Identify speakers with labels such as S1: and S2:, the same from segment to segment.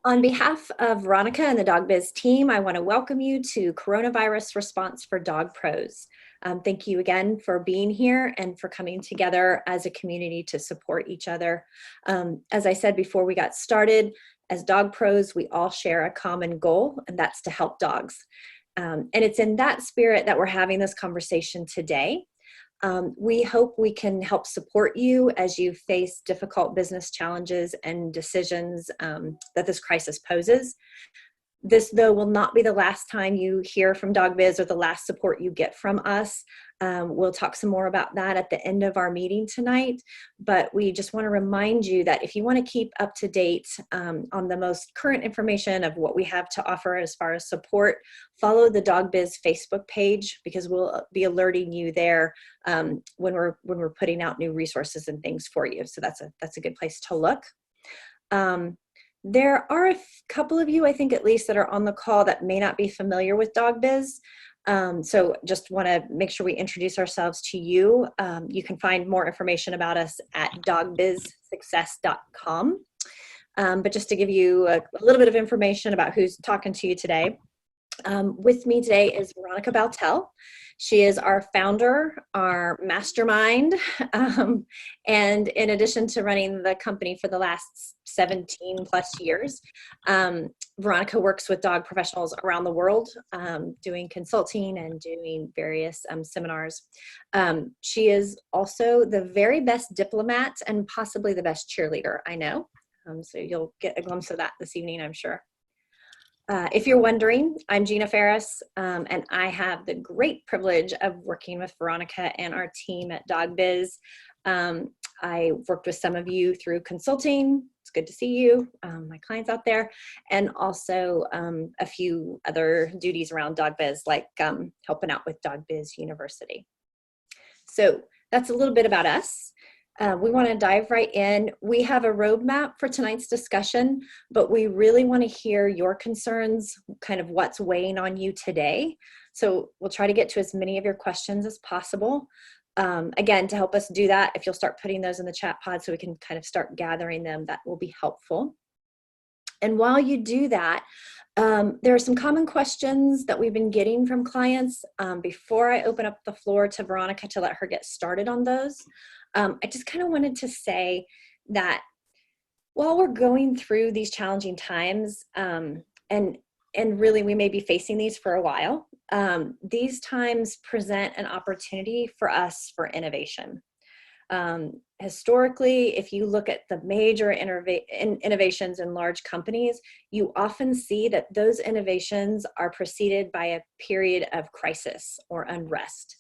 S1: On behalf of Veronica and the Dog Biz team, I want to welcome you to Coronavirus Response for Dog Pros. Thank you again for being here and for coming together as a community to support each other. As I said before we got started, as dog pros, we all share a common goal, and that's to help dogs. And it's in that spirit that we're having this conversation today. We hope we can help support you as you face difficult business challenges and decisions that this crisis poses. This, though, will not be the last time you hear from Dog Biz or the last support you get from us. We'll talk some more about that at the end of our meeting tonight, but we just want to remind you that if you want to keep up to date on the most current information of what we have to offer as far as support, follow the Dog Biz Facebook page, because we'll be alerting you there when we're putting out new resources and things for you. So that's a good place to look. There are a couple of you, I think at least, that are on the call that may not be familiar with Dog Biz. So just want to make sure we introduce ourselves to you. You can find more information about us at dogbizsuccess.com. But just to give you a little bit of information about who's talking to you today. With me today is Veronica Baltel. She is our founder, our mastermind, and in addition to running the company for the last 17 plus years, Veronica works with dog professionals around the world, doing consulting and doing various seminars. She is also the very best diplomat and possibly the best cheerleader I know. So you'll get a glimpse of that this evening, I'm sure. If you're wondering, I'm Gina Ferris, and I have the great privilege of working with Veronica and our team at Dog Biz. I worked with some of you through consulting. It's good to see you, my clients out there, and also a few other duties around Dog Biz, like helping out with Dog Biz University. So that's a little bit about us. We want to dive right in. We have a roadmap for tonight's discussion, but we really want to hear your concerns, kind of what's weighing on you today. So we'll try to get to as many of your questions as possible. Again, to help us do that, if you'll start putting those in the chat pod so we can kind of start gathering them, that will be helpful. And while you do that, there are some common questions that we've been getting from clients. Before I open up the floor to Veronica to let her get started on those, I just kind of wanted to say that while we're going through these challenging times, and really we may be facing these for a while, these times present an opportunity for us for innovation. Historically, if you look at the major innovations in large companies, you often see that those innovations are preceded by a period of crisis or unrest.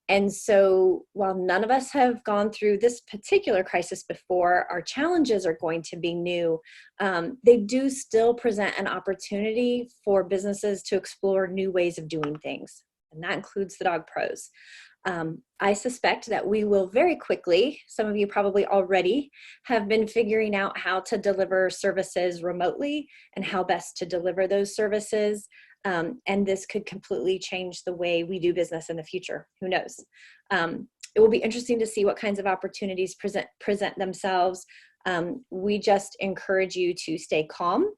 S1: And so while none of us have gone through this particular crisis before, our challenges are going to be new. They do still present an opportunity for businesses to explore new ways of doing things, and that includes the dog pros. I suspect that we will very quickly, some of you probably already, have been figuring out how to deliver services remotely and how best to deliver those services. And this could completely change the way we do business in the future. Who knows? It will be interesting to see what kinds of opportunities present themselves. We just encourage you to stay calm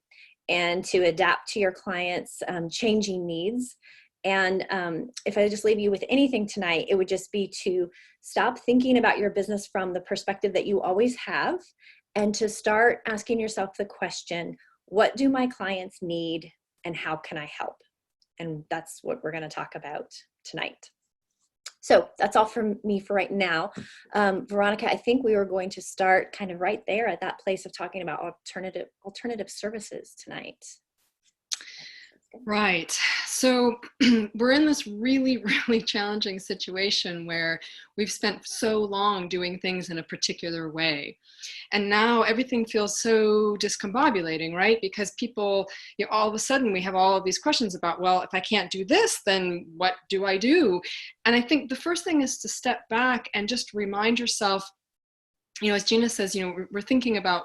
S1: and to adapt to your clients' changing needs. And if I just leave you with anything tonight, it would just be to stop thinking about your business from the perspective that you always have, and to start asking yourself the question, what do my clients need and how can I help? And that's what we're going to talk about tonight. So that's all from me for right now. Veronica, I think we were going to start kind of right there at that place of talking about alternative services tonight.
S2: Right. So we're in this really, really challenging situation where we've spent so long doing things in a particular way. And now everything feels so discombobulating, right? Because people, all of a sudden we have all of these questions about, well, if I can't do this, then what do I do? And I think the first thing is to step back and just remind yourself, as Gina says, we're thinking about,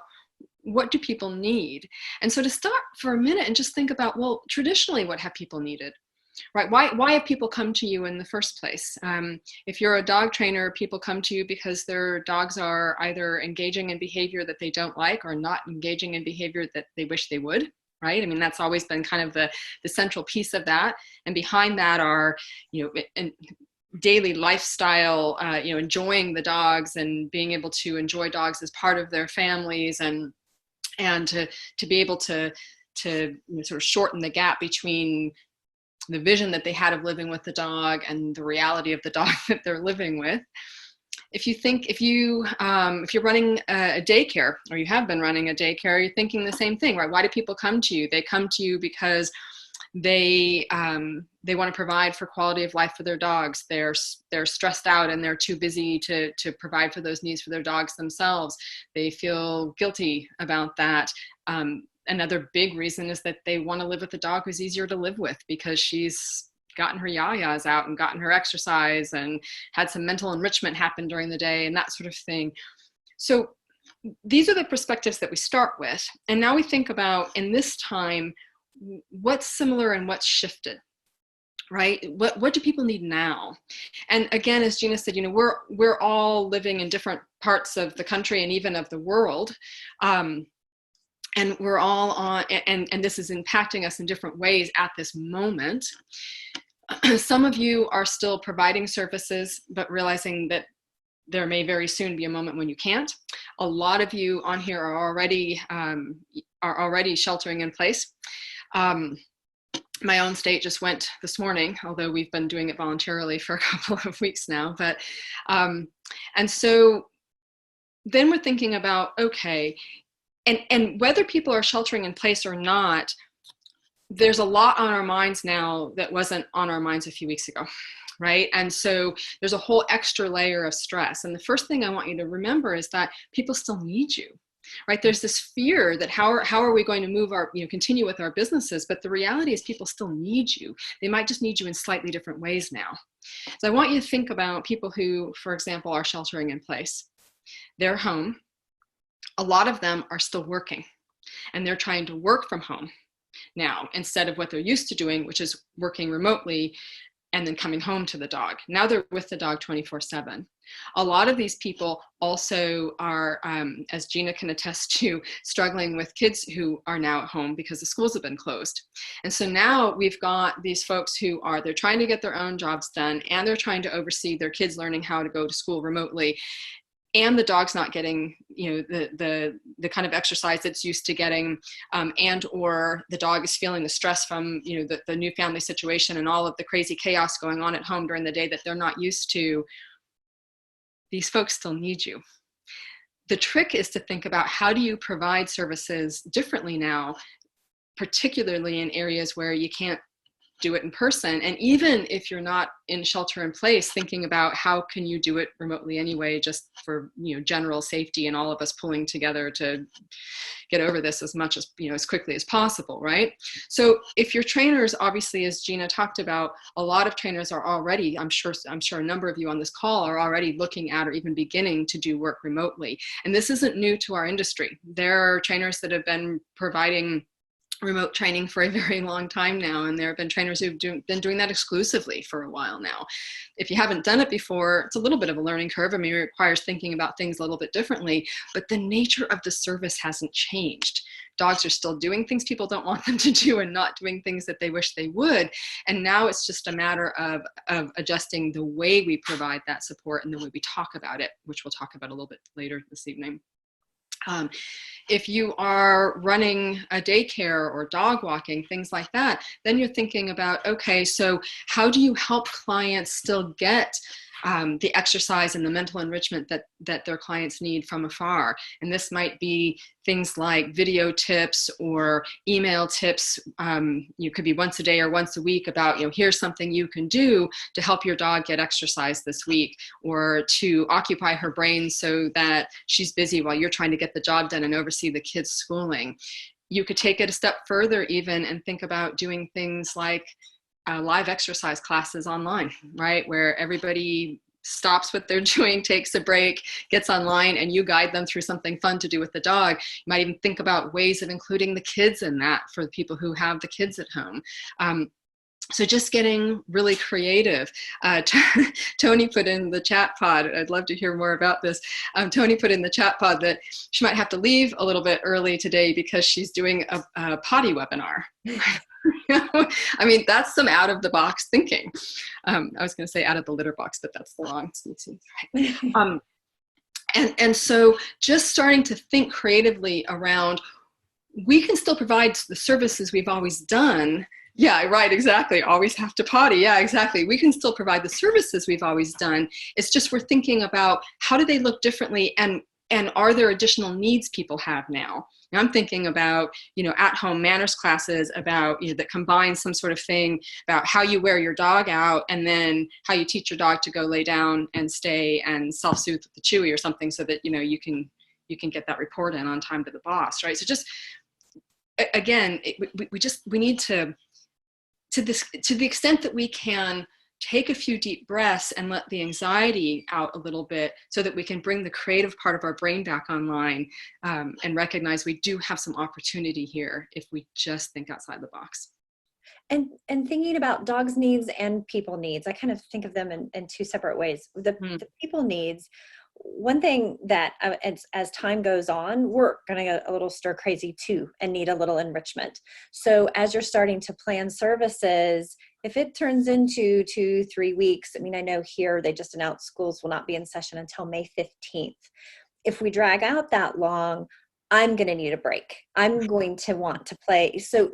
S2: what do people need? And so to start for a minute and just think about, well, traditionally, what have people needed? Right? Why have people come to you in the first place? If you're a dog trainer, people come to you because their dogs are either engaging in behavior that they don't like or not engaging in behavior that they wish they would. right? I mean, that's always been kind of the central piece of that. And behind that are, daily lifestyle, enjoying the dogs and being able to enjoy dogs as part of their families, and to be able to sort of shorten the gap between the vision that they had of living with the dog and the reality of the dog that they're living with. If you're running a daycare, or you have been running a daycare, you're thinking the same thing, right? Why do people come to you? They come to you because they want to provide for quality of life for their dogs. They're stressed out and they're too busy to provide for those needs for their dogs themselves. They feel guilty about that. Another big reason is that they want to live with a dog who's easier to live with, because she's gotten her yayas out and gotten her exercise and had some mental enrichment happen during the day and that sort of thing. So these are the perspectives that we start with. And now we think about, in this time, what's similar and what's shifted, right? What do people need now? And again, as Gina said, we're all living in different parts of the country and even of the world. And we're all on, and this is impacting us in different ways at this moment. Some of you are still providing services, but realizing that there may very soon be a moment when you can't. A lot of you on here are already sheltering in place. My own state just went this morning, although we've been doing it voluntarily for a couple of weeks now. But and so then we're thinking about, okay, and whether people are sheltering in place or not, there's a lot on our minds now that wasn't on our minds a few weeks ago, right? And so there's a whole extra layer of stress. And the first thing I want you to remember is that people still need you, right? There's this fear that how are we going to move continue with our businesses? But the reality is people still need you. They might just need you in slightly different ways now. So I want you to think about people who, for example, are sheltering in place. They're home. A lot of them are still working, and they're trying to work from home now instead of what they're used to doing, which is working remotely and then coming home to the dog. Now they're with the dog 24/7. A lot of these people also are, as Gina can attest to, struggling with kids who are now at home because the schools have been closed. And so now we've got these folks who they're trying to get their own jobs done, and they're trying to oversee their kids learning how to go to school remotely. And the dog's not getting, the kind of exercise it's used to getting, and or the dog is feeling the stress from, the new family situation and all of the crazy chaos going on at home during the day that they're not used to. These folks still need you. The trick is to think about, how do you provide services differently now, particularly in areas where you can't do it in person. And even if you're not in shelter in place, thinking about how can you do it remotely anyway, just for general safety and all of us pulling together to get over this as much as as quickly as possible, right? So if your trainers, obviously, as Gina talked about, a lot of trainers are already, I'm sure a number of you on this call are already looking at or even beginning to do work remotely. And this isn't new to our industry. There are trainers that have been providing remote training for a very long time now, and there have been trainers who've been doing that exclusively for a while now. If you haven't done it before, it's a little bit of a learning curve. I mean, it requires thinking about things a little bit differently, but the nature of the service hasn't changed. Dogs are still doing things people don't want them to do and not doing things that they wish they would. And now it's just a matter of adjusting the way we provide that support and the way we talk about it, which we'll talk about a little bit later this evening. If you are running a daycare or dog walking, things like that, then you're thinking about, okay, so how do you help clients still get the exercise and the mental enrichment that their clients need from afar? And this might be things like video tips or email tips. You could be once a day or once a week about, here's something you can do to help your dog get exercise this week, or to occupy her brain so that she's busy while you're trying to get the job done and oversee the kids' schooling. You could take it a step further even and think about doing things like live exercise classes online, right? Where everybody stops what they're doing, takes a break, gets online, and you guide them through something fun to do with the dog. You might even think about ways of including the kids in that for the people who have the kids at home. So just getting really creative. Tony put in the chat pod, I'd love to hear more about this. Tony put in the chat pod that she might have to leave a little bit early today because she's doing a potty webinar. I mean, that's some out of the box thinking. I was going to say out of the litter box, but that's the wrong species. And so just starting to think creatively around, we can still provide the services we've always done. Yeah, right, exactly. Always have to potty. Yeah, exactly. We can still provide the services we've always done. It's just we're thinking about how do they look differently, and are there additional needs people have now? And I'm thinking about, at-home manners classes about, that combine some sort of thing about how you wear your dog out and then how you teach your dog to go lay down and stay and self-soothe with the chewy or something so that, you can get that report in on time to the boss, right? So just, again, we need to the extent that we can take a few deep breaths and let the anxiety out a little bit so that we can bring the creative part of our brain back online, and recognize we do have some opportunity here if we just think outside the box.
S1: And thinking about dogs' needs and people needs, I kind of think of them in two separate ways. The people needs, one thing that as time goes on, we're going to get a little stir crazy too and need a little enrichment. So as you're starting to plan services, if it turns into 2-3 weeks, I mean, I know here they just announced schools will not be in session until May 15th. If we drag out that long, I'm going to need a break. I'm going to want to play. So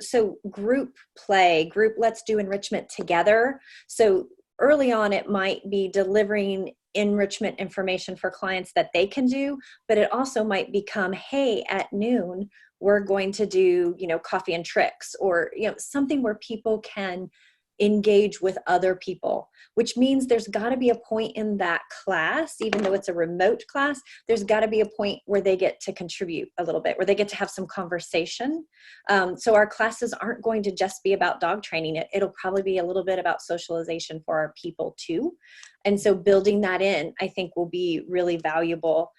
S1: group play, let's do enrichment together. So early on, it might be delivering enrichment information for clients that they can do, but it also might become, hey, at noon, we're going to do, coffee and tricks, or, something where people can engage with other people, which means there's got to be a point in that class, even though it's a remote class, there's got to be a point where they get to contribute a little bit, where they get to have some conversation. So our classes aren't going to just be about dog training. It'll probably be a little bit about socialization for our people too. And so building that in, I think, will be really valuable.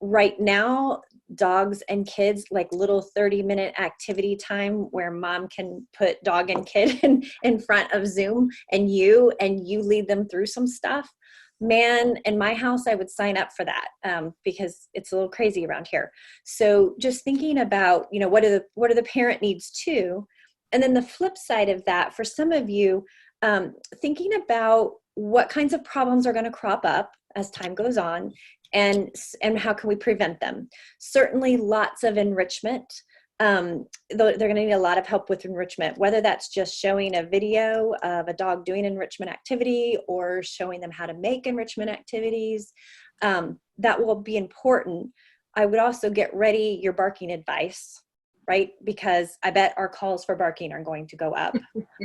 S1: Right now, dogs and kids, like little 30-minute activity time where mom can put dog and kid in front of Zoom and you lead them through some stuff. Man, in my house, I would sign up for that, because it's a little crazy around here. So just thinking about, what are the parent needs too? And then the flip side of that, for some of you, thinking about what kinds of problems are going to crop up as time goes on, and how can we prevent them? Certainly lots of enrichment. They're going to need a lot of help with enrichment, whether that's just showing a video of a dog doing enrichment activity or showing them how to make enrichment activities. That will be important. I would also get ready your barking advice, right? Because I bet our calls for barking are going to go up.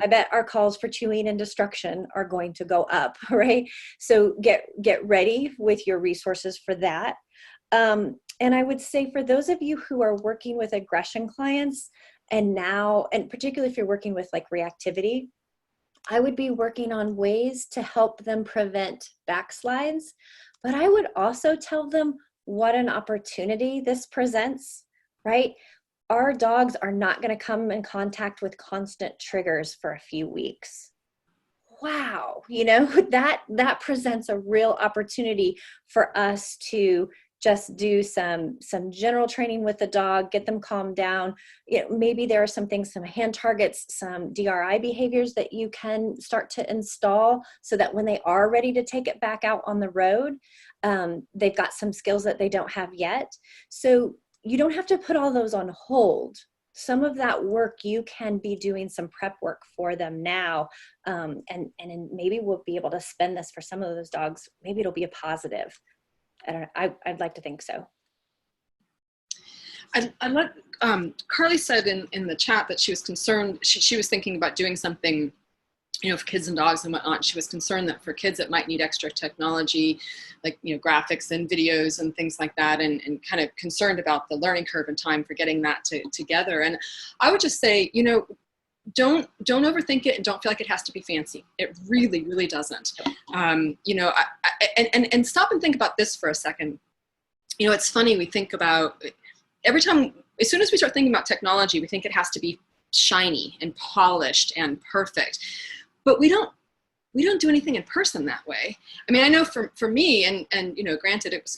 S1: I bet our calls for chewing and destruction are going to go up, right? So get ready with your resources for that. And I would say for those of you who are working with aggression clients, and particularly if you're working with like reactivity, I would be working on ways to help them prevent backslides. But I would also tell them what an opportunity this presents, right? Our dogs are not going to come in contact with constant triggers for a few weeks. Wow, that presents a real opportunity for us to just do some general training with the dog, get them calmed down. Maybe there are some things, some hand targets, some DRI behaviors that you can start to install so that when they are ready to take it back out on the road, they've got some skills that they don't have yet. So you don't have to put all those on hold. Some of that work, you can be doing some prep work for them now. And maybe we'll be able to spend this for some of those dogs. Maybe it'll be a positive. I don't know. I'd like to think so.
S2: I let Carly said in the chat that she was concerned. She was thinking about doing something, for kids and dogs and whatnot. She was concerned that for kids it might need extra technology, like graphics and videos and things like that, and kind of concerned about the learning curve and time for getting that together. And I would just say, don't overthink it, and don't feel like it has to be fancy. It really, really doesn't. And stop and think about this for a second. It's funny, we think about every time, as soon as we start thinking about technology, we think it has to be shiny and polished and perfect. But we don't do anything in person that way. I mean, I know for me, and you know, granted it was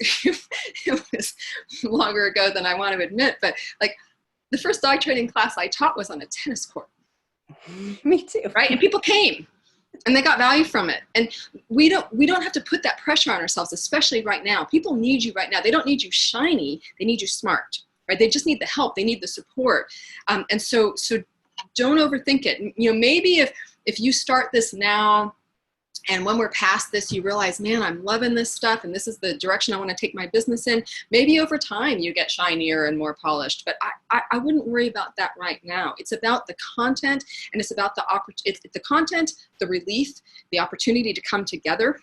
S2: it was longer ago than I want to admit, but like the first dog training class I taught was on a tennis court.
S1: Me too.
S2: Right? And people came and they got value from it. And we don't have to put that pressure on ourselves, especially right now. People need you right now. They don't need you shiny. They need you smart, right? They just need the help. They need the support. And so don't overthink it. You know, maybe if you start this now, and when we're past this, you realize, man, I'm loving this stuff, and this is the direction I want to take my business in. Maybe over time you get shinier and more polished, but I wouldn't worry about that right now. It's about the content, and it's about it's the content, the relief, the opportunity to come together.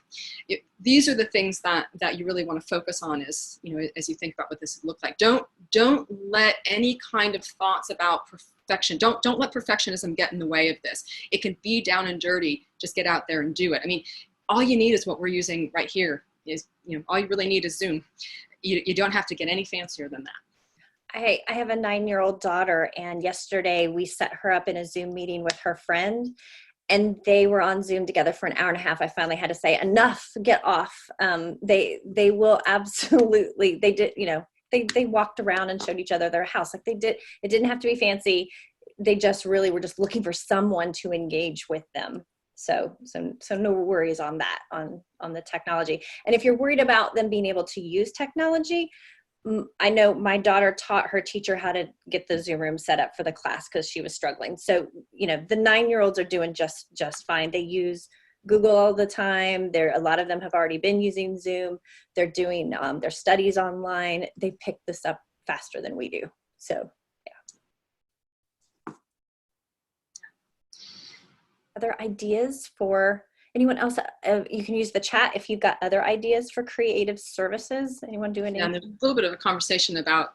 S2: These are the things that you really want to focus on as, you know, as you think about what this would look like. Don't let any kind of thoughts about perfection. Don't let perfectionism get in the way of this. It can be down and dirty. Just get out there and do it. I mean, all you need is what we're using right here. Is, you know, all you really need is Zoom. You don't have to get any fancier than that.
S1: I have a 9-year-old daughter, and yesterday we set her up in a Zoom meeting with her friend, and they were on Zoom together for an hour and a half. I finally had to say, enough, get off. They will absolutely, they did, you know, they walked around and showed each other their house. Like they did, it didn't have to be fancy. They just really were just looking for someone to engage with them. So no worries on that, on the technology. And if you're worried about them being able to use technology, I know my daughter taught her teacher how to get the Zoom room set up for the class because she was struggling. So, you know, the 9-year-olds are doing just fine. They use Google all the time. A lot of them have already been using Zoom. They're doing their studies online. They pick this up faster than we do. So, yeah. Other ideas for anyone else? You can use the chat if you've got other ideas for creative services. Anyone doing anything?
S2: And there's a little bit of a conversation about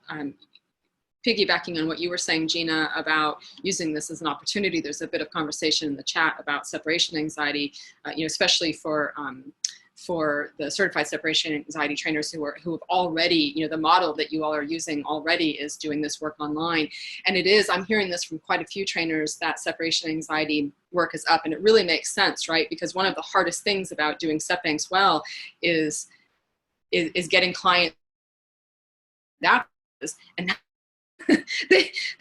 S2: piggybacking on what you were saying, Gina, about using this as an opportunity. There's a bit of conversation in the chat about separation anxiety, you know, especially for the certified separation anxiety trainers who have already, you know, the model that you all are using already is doing this work online. And it is, I'm hearing this from quite a few trainers, that separation anxiety work is up, and it really makes sense, right? Because one of the hardest things about doing SEPANCs well is getting clients that, and they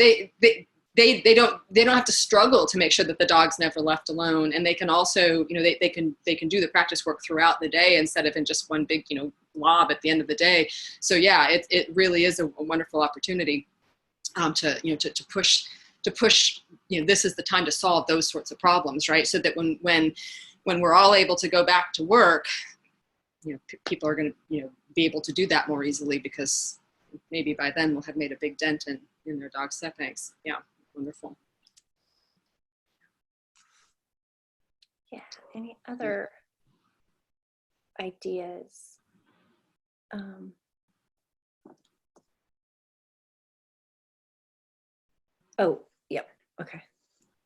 S2: don't have to struggle to make sure that the dog's never left alone, and they can also, you know, they can do the practice work throughout the day instead of in just one big, you know, blob at the end of the day. So yeah, it really is a wonderful opportunity to, you know, to push, you know, this is the time to solve those sorts of problems, right? So that when we're all able to go back to work, you know, people are going to, you know, be able to do that more easily, because maybe by then we'll have made a big dent in their dog's SEPANCs. Yeah, wonderful.
S1: Yeah, any other ideas? Oh, yep, okay.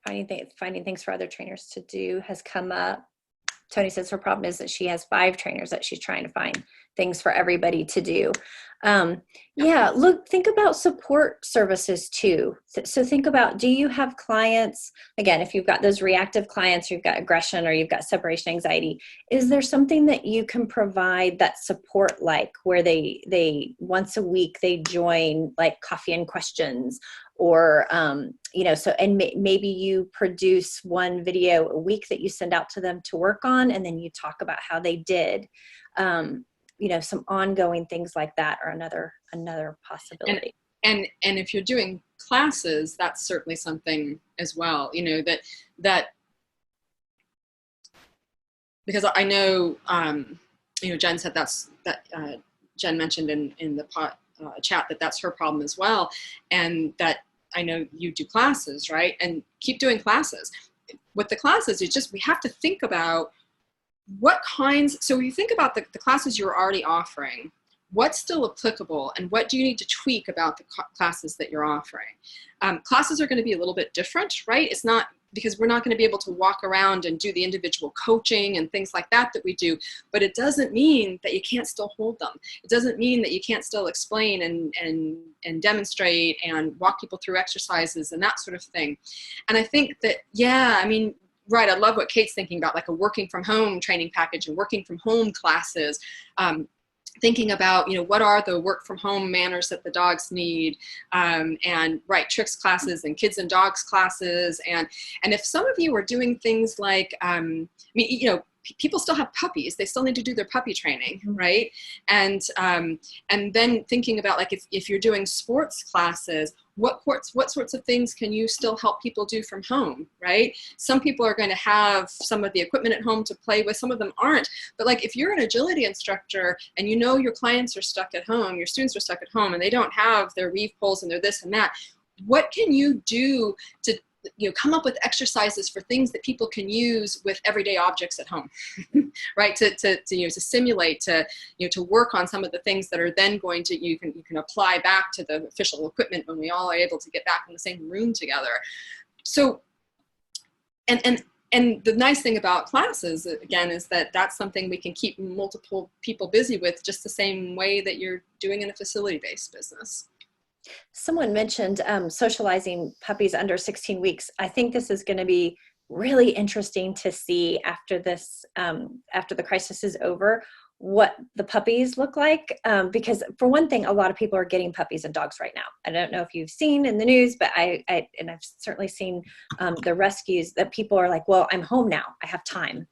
S1: Finding things for other trainers to do has come up. Tony says her problem is that she has 5 trainers that she's trying to find things for everybody to do. Yeah, look, think about support services too. So think about, do you have clients, again, if you've got those reactive clients, you've got aggression or you've got separation anxiety, is there something that you can provide that support, like where they once a week they join like coffee and questions, or you know, so, and maybe you produce one video a week that you send out to them to work on, and then you talk about how they did. You know, some ongoing things like that are another possibility.
S2: And if you're doing classes, that's certainly something as well, you know, that because I know, you know, Jen said Jen mentioned in the chat that that's her problem as well. And that I know you do classes, right? And keep doing classes. With the classes, it's just, we have to think about what kinds, so you think about the classes you're already offering, what's still applicable, and what do you need to tweak about the classes that you're offering? Classes are going to be a little bit different, right? It's not, because we're not going to be able to walk around and do the individual coaching and things like that we do. But it doesn't mean that you can't still hold them. It doesn't mean that you can't still explain and demonstrate and walk people through exercises and that sort of thing. And I think that, yeah, I mean, right, I love what Kate's thinking about, like a working from home training package and working from home classes. Thinking about, you know, what are the work from home manners that the dogs need, and right, tricks classes and kids and dogs classes. And if some of you are doing things like, I mean, you know, people still have puppies, they still need to do their puppy training, right? And then thinking about, like, if you're doing sports classes, what sorts of things can you still help people do from home, right? Some people are going to have some of the equipment at home to play with, some of them aren't. But like, if you're an agility instructor and you know your clients are stuck at home, your students are stuck at home, and they don't have their weave poles and their this and that, what can you do to, you know, come up with exercises for things that people can use with everyday objects at home, right? To you know, to simulate, to, you know, to work on some of the things that are then going to, you can apply back to the official equipment when we all are able to get back in the same room together. So, and the nice thing about classes, again, is that that's something we can keep multiple people busy with, just the same way that you're doing in a facility-based business.
S1: Someone mentioned socializing puppies under 16 weeks. I think this is going to be really interesting to see after this, after the crisis is over, what the puppies look like. Because for one thing, a lot of people are getting puppies and dogs right now. I don't know if you've seen in the news, but I've certainly seen the rescues that people are like, well, I'm home now, I have time.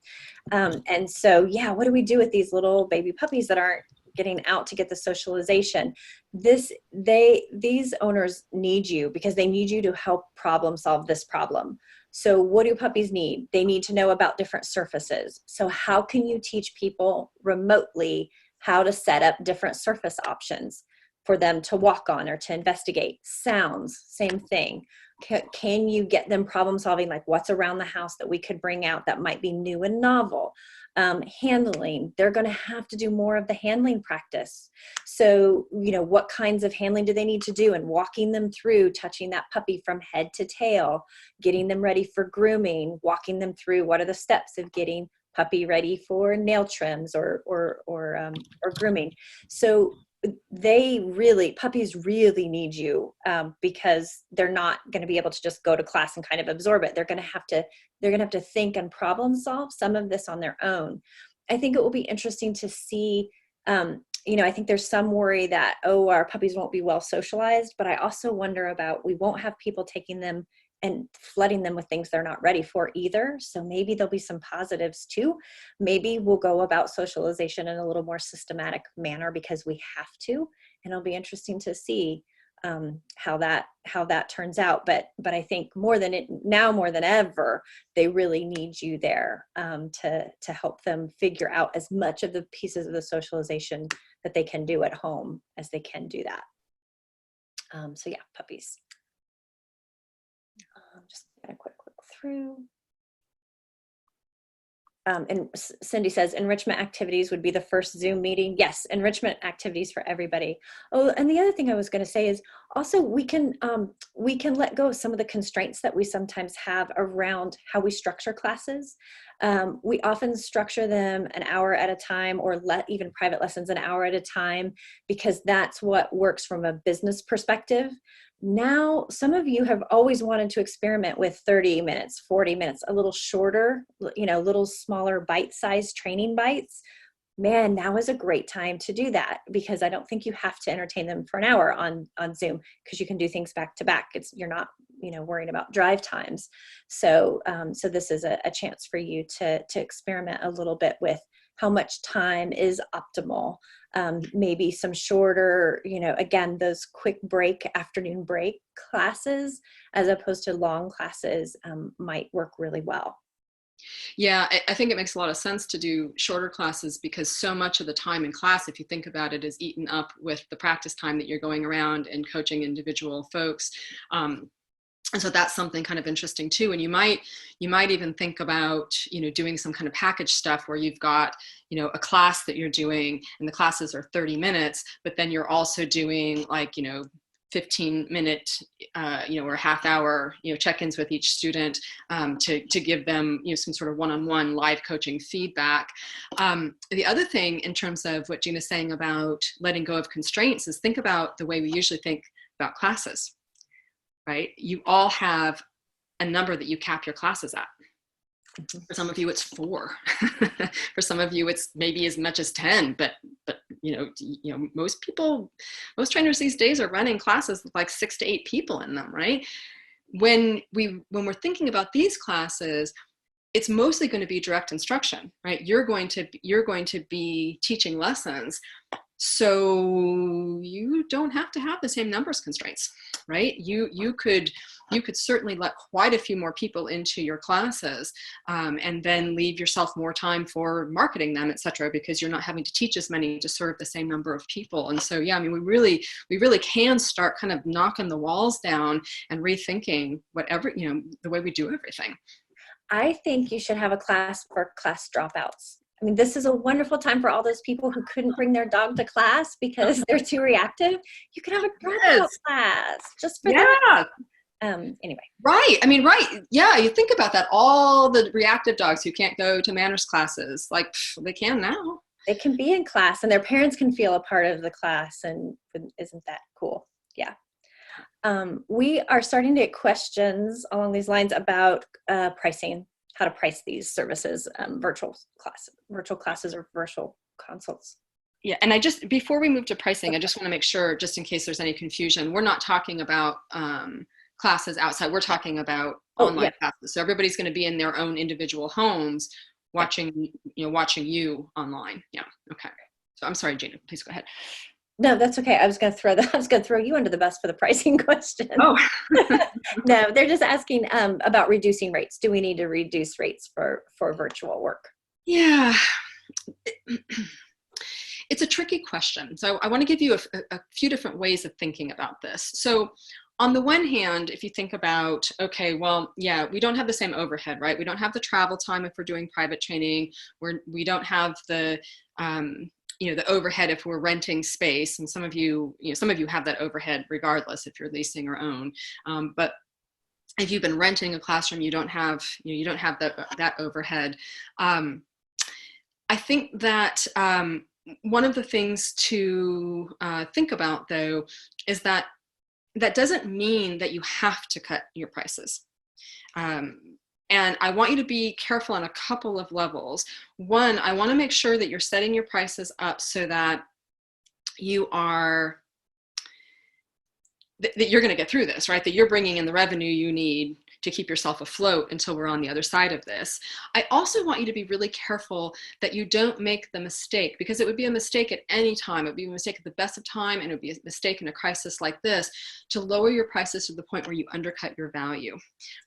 S1: And so, yeah, what do we do with these little baby puppies that aren't getting out to get the socialization? These owners need you, because they need you to help problem solve this problem. So what do puppies need? They need to know about different surfaces. So how can you teach people remotely how to set up different surface options for them to walk on or to investigate? Sounds, same thing. Can you get them problem solving, like what's around the house that we could bring out that might be new and novel? Handling, they're going to have to do more of the handling practice. So, you know, what kinds of handling do they need to do, and walking them through touching that puppy from head to tail, getting them ready for grooming, walking them through what are the steps of getting puppy ready for nail trims or grooming. So puppies really need you, because they're not going to be able to just go to class and kind of absorb it. They're going to have to think and problem solve some of this on their own. I think it will be interesting to see, you know, I think there's some worry that, oh, our puppies won't be well socialized, but I also wonder about, we won't have people taking them and flooding them with things they're not ready for either. So maybe there'll be some positives too. Maybe we'll go about socialization in a little more systematic manner because we have to, and it'll be interesting to see how that turns out. But I think more than ever, they really need you there to help them figure out as much of the pieces of the socialization that they can do at home as they can do that. So yeah, puppies. Just get a quick look through. And Cindy says enrichment activities would be the first Zoom meeting. Yes, enrichment activities for everybody. Oh, and the other thing I was going to say is also we can let go of some of the constraints that we sometimes have around how we structure classes. We often structure them an hour at a time, or let even private lessons an hour at a time, because that's what works from a business perspective. Now, some of you have always wanted to experiment with 30 minutes, 40 minutes, a little shorter, you know, little smaller bite-sized training bites. Man, now is a great time to do that, because I don't think you have to entertain them for an hour on Zoom, because you can do things back to back. You're not, you know, worrying about drive times. So, so this is a chance for you to experiment a little bit with how much time is optimal. Maybe some shorter, you know, again, those quick afternoon break classes, as opposed to long classes, might work really well.
S2: Yeah, I think it makes a lot of sense to do shorter classes, because so much of the time in class, if you think about it, is eaten up with the practice time that you're going around and coaching individual folks. And so that's something kind of interesting too. And you might even think about, you know, doing some kind of package stuff where you've got, you know, a class that you're doing and the classes are 30 minutes, but then you're also doing, like, you know, 15-minute, or half hour, check-ins with each student, to give them, some sort of one-on-one live coaching feedback. The other thing in terms of what Gina's saying about letting go of constraints is think about the way we usually think about classes, right? You all have a number that you cap your classes at. For some of you, it's 4. For some of you, it's maybe as much as 10. But most trainers these days are running classes with like 6 to 8 people in them, right? When we're thinking about these classes, it's mostly going to be direct instruction, right? You're going to be teaching lessons, so you don't have to have the same numbers constraints, right? You could certainly let quite a few more people into your classes, and then leave yourself more time for marketing them, etc., because you're not having to teach as many to serve the same number of people. And so, yeah, I mean, we really can start kind of knocking the walls down and rethinking the way we do everything.
S1: I think you should have a class for class dropouts. I mean, this is a wonderful time for all those people who couldn't bring their dog to class because they're too reactive. You can have a dropout class just for that. Anyway.
S2: Right. I mean, right. Yeah. You think about that. All the reactive dogs who can't go to manners classes, like they can now.
S1: They can be in class and their parents can feel a part of the class. And isn't that cool? Yeah. We are starting to get questions along these lines about pricing, how to price these services, virtual classes or virtual consults.
S2: Yeah, and before we move to pricing, I just want to make sure, just in case there's any confusion, we're not talking about classes outside. We're talking about online classes. So everybody's going to be in their own individual homes watching you online. Yeah. Okay. So I'm sorry, Gina, please go ahead.
S1: No, that's okay. I was going to throw you under the bus for the pricing question.
S2: Oh,
S1: no, they're just asking about reducing rates. Do we need to reduce rates for virtual work?
S2: Yeah, it's a tricky question. So I want to give you a few different ways of thinking about this. So on the one hand, if you think about, okay, well, yeah, we don't have the same overhead, right? We don't have the travel time if we're doing private training. We don't have the the overhead if we're renting space, and some of you have that overhead regardless if you're leasing or own. But if you've been renting a classroom, you don't have that overhead. I think that one of the things to think about, though, is that doesn't mean that you have to cut your prices. And I want you to be careful on a couple of levels. One, I want to make sure that you're setting your prices up so that you're going to get through this, right? That you're bringing in the revenue you need to keep yourself afloat until we're on the other side of this. I also want you to be really careful that you don't make the mistake, because it would be a mistake at any time. It would be a mistake at the best of time, and it would be a mistake in a crisis like this to lower your prices to the point where you undercut your value,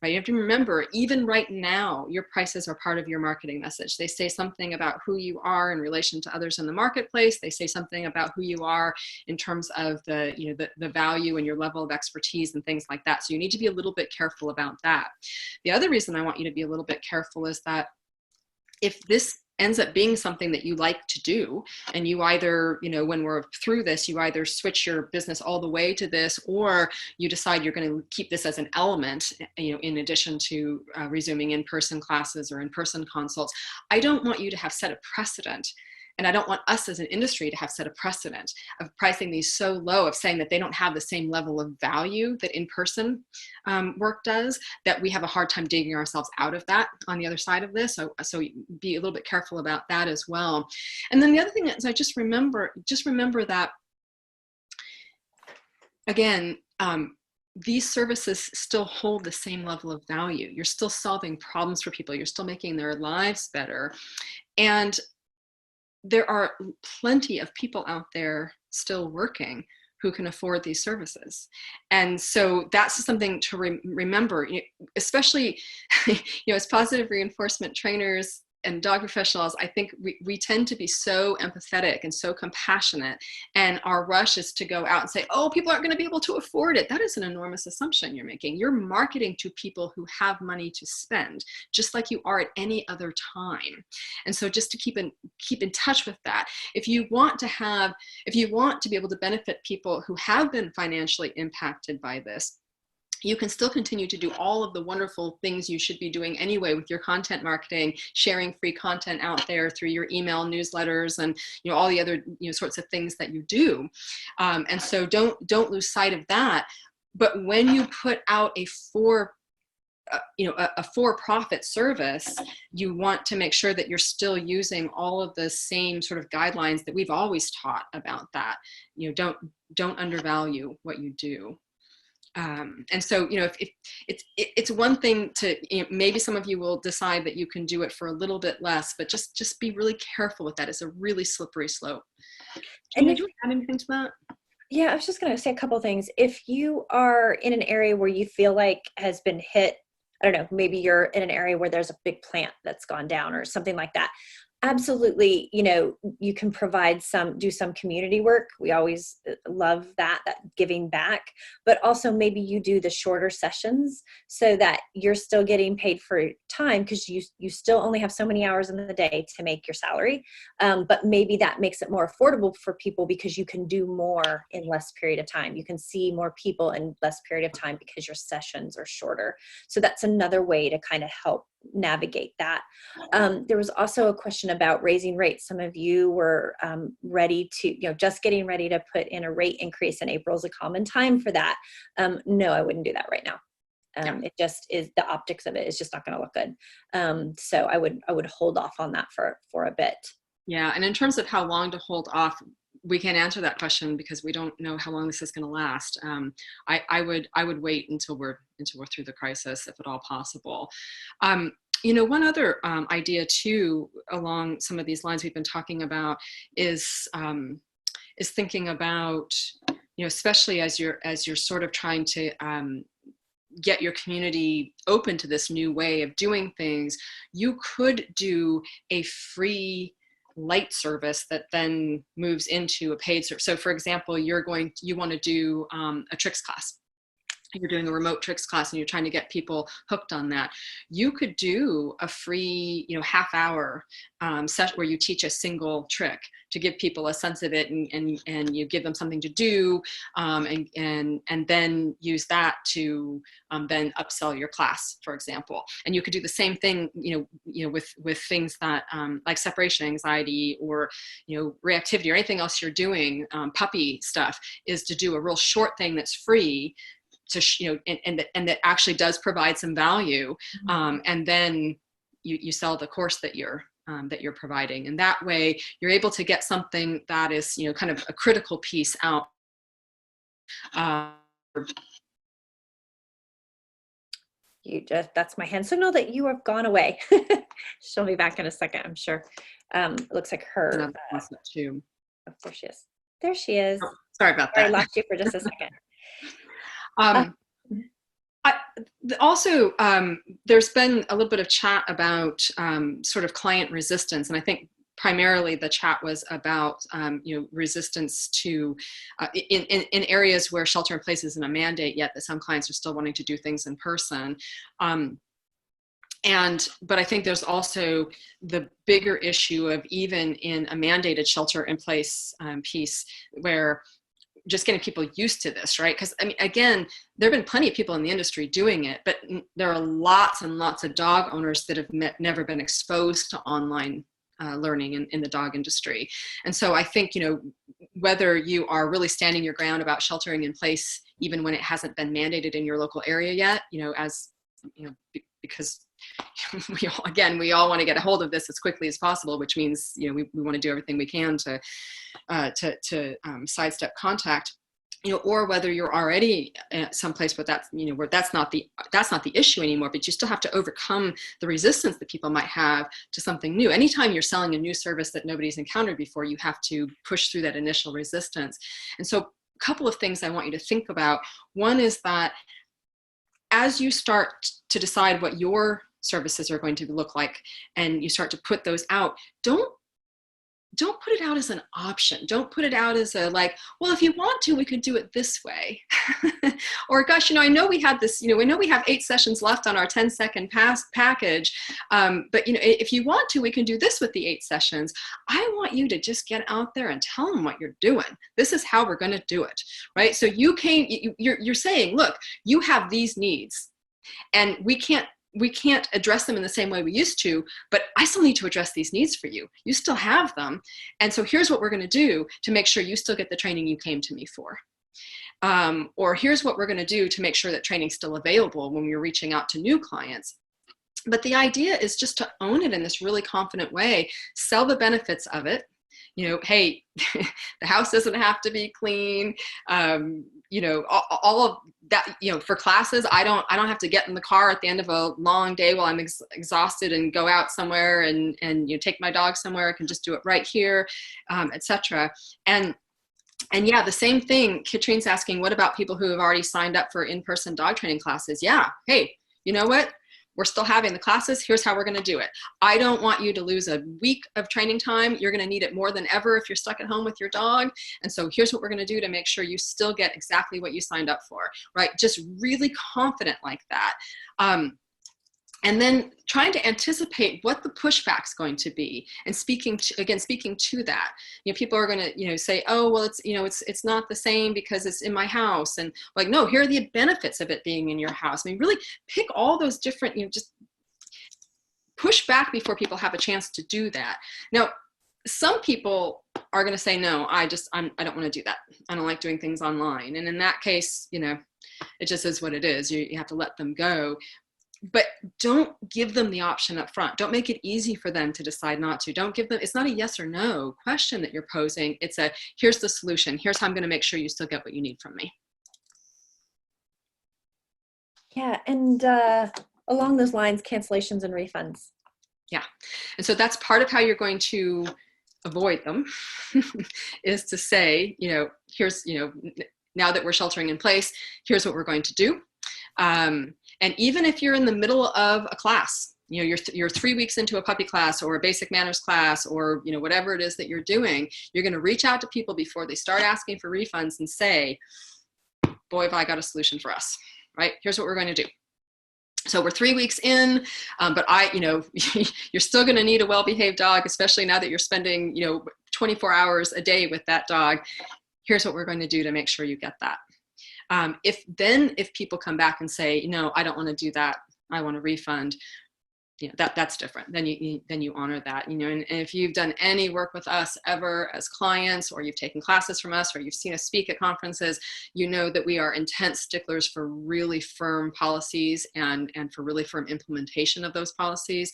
S2: right? You have to remember, even right now, your prices are part of your marketing message. They say something about who you are in relation to others in the marketplace. They say something about who you are in terms of the value and your level of expertise and things like that. So you need to be a little bit careful about that. The other reason I want you to be a little bit careful is that if this ends up being something that you like to do, and you either, when we're through this, you either switch your business all the way to this, or you decide you're going to keep this as an element, in addition to resuming in-person classes or in-person consults, I don't want you to have set a precedent. And I don't want us as an industry to have set a precedent of pricing these so low, of saying that they don't have the same level of value that in-person work does, that we have a hard time digging ourselves out of that on the other side of this. So be a little bit careful about that as well. And then the other thing is, I just remember that, again, these services still hold the same level of value. You're still solving problems for people. You're still making their lives better. And there are plenty of people out there still working who can afford these services. And so that's something to remember, especially, as positive reinforcement trainers, and dog professionals, I think we tend to be so empathetic and so compassionate, and our rush is to go out and say, oh, people aren't going to be able to afford it. That is an enormous assumption you're making. You're marketing to people who have money to spend, just like you are at any other time. And so just to keep in touch with that, if you want to be able to benefit people who have been financially impacted by this, you can still continue to do all of the wonderful things you should be doing anyway with your content marketing, sharing free content out there through your email newsletters, and all the other sorts of things that you do. And so don't lose sight of that. But when you put out a for-profit service, you want to make sure that you're still using all of the same sort of guidelines that we've always taught about that. Don't undervalue what you do. And so, if it's one thing to, maybe some of you will decide that you can do it for a little bit less, but just be really careful with that. It's a really slippery slope. And did you add anything to that?
S1: Yeah, I was just going to say a couple of things. If you are in an area where you feel like has been hit, I don't know, maybe you're in an area where there's a big plant that's gone down or something like that. Absolutely, you can do some community work. We always love that giving back, but also maybe you do the shorter sessions so that you're still getting paid for time, because you still only have so many hours in the day to make your salary. But maybe that makes it more affordable for people because you can do more in less period of time. You can see more people in less period of time because your sessions are shorter. So that's another way to kind of help navigate that. There was also a question about raising rates. Some of you were ready to, just getting ready to put in a rate increase, and April is a common time for that. No, I wouldn't do that right now. It just is, the optics of it is just not going to look good. So I would hold off on that for a bit.
S2: Yeah, and in terms of how long to hold off, we can't answer that question because we don't know how long this is going to last. I would wait until we're through the crisis, if at all possible. One other idea too, along some of these lines we've been talking about, is thinking about, especially as you're sort of trying to get your community open to this new way of doing things, you could do a free light service that then moves into a paid service. So for example, you want to do a tricks class. You're doing a remote tricks class and you're trying to get people hooked on that. You could do a free, half-hour session where you teach a single trick to give people a sense of it, and you give them something to do, and then use that to then upsell your class, for example. And you could do the same thing, with things that like separation anxiety or reactivity or anything else you're doing, puppy stuff, is to do a real short thing that's free. And that actually does provide some value, and then you sell the course that you're providing, and that way you're able to get something that is kind of a critical piece out.
S1: That's my hand signal that you have gone away. She'll be back in a second, I'm sure. It looks like her.
S2: Too.
S1: Oh, there she is. There she is.
S2: Oh, sorry about that.
S1: I lost you for just a second.
S2: There's been a little bit of chat about sort of client resistance, and I think primarily the chat was about resistance to in areas where shelter in place isn't a mandate yet, that some clients are still wanting to do things in person. But I think there's also the bigger issue of, even in a mandated shelter in place piece, where just getting people used to this, right? Because again, there have been plenty of people in the industry doing it, but there are lots and lots of dog owners that have never been exposed to online learning in the dog industry. And so I think, whether you are really standing your ground about sheltering in place, even when it hasn't been mandated in your local area yet, because we all want to get a hold of this as quickly as possible, which means we want to do everything we can to sidestep contact, or whether you're already someplace where that's not the issue anymore, but you still have to overcome the resistance that people might have to something new. Anytime you're selling a new service that nobody's encountered before, you have to push through that initial resistance. And so, a couple of things I want you to think about. One is that as you start to decide what your services are going to look like, and you start to put those out, don't put it out as an option. Don't put it out as a like, well, if you want to, we could do it this way. Or gosh, I know we had this, we know we have 8 sessions left on our 10-second package. But if you want to, we can do this with the 8 sessions. I want you to just get out there and tell them what you're doing. This is how we're going to do it, right? So you're saying, look, you have these needs, and we can't address them in the same way we used to, but I still need to address these needs for you. You still have them. And so here's what we're going to do to make sure you still get the training you came to me for. Or here's what we're going to do to make sure that training's still available when we're reaching out to new clients. But the idea is just to own it in this really confident way, sell the benefits of it. Hey, the house doesn't have to be clean. All of that, for classes, I don't have to get in the car at the end of a long day while I'm exhausted and go out somewhere and take my dog somewhere. I can just do it right here, etc. And yeah, the same thing. Katrine's asking, what about people who have already signed up for in-person dog training classes? Yeah. Hey, you know what? We're still having the classes. Here's how we're going to do it. I don't want you to lose a week of training time. You're going to need it more than ever if you're stuck at home with your dog. And so here's what we're going to do to make sure you still get exactly what you signed up for, right? Just really confident like that. And then trying to anticipate what the pushback's going to be, and speaking to that. People are going to, say, oh, well, it's not the same because it's in my house. And like, no, here are the benefits of it being in your house. I mean, really pick all those different, just push back before people have a chance to do that. Now, some people are going to say, no, I don't want to do that. I don't like doing things online. And in that case, it just is what it is. You have to let them go. But don't give them the option up front. Don't make it easy for them to decide not to. Don't give them, it's not a yes or no question that you're posing. It's a, here's the solution. Here's how I'm going to make sure you still get what you need from me.
S1: Yeah, and along those lines, cancellations and refunds.
S2: Yeah, and so that's part of how you're going to avoid them is to say, here's, now that we're sheltering in place, here's what we're going to do. And even if you're in the middle of a class, you're 3 weeks into a puppy class or a basic manners class or, whatever it is that you're doing, you're going to reach out to people before they start asking for refunds and say, boy, have I got a solution for us, right? Here's what we're going to do. So we're 3 weeks in, but you're still going to need a well-behaved dog, especially now that you're spending, 24 hours a day with that dog. Here's what we're going to do to make sure you get that. If people come back and say, no, I don't want to do that, I want a refund, that's different. Then you honor that, and if you've done any work with us ever as clients, or you've taken classes from us, or you've seen us speak at conferences, you know that we are intense sticklers for really firm policies and for really firm implementation of those policies.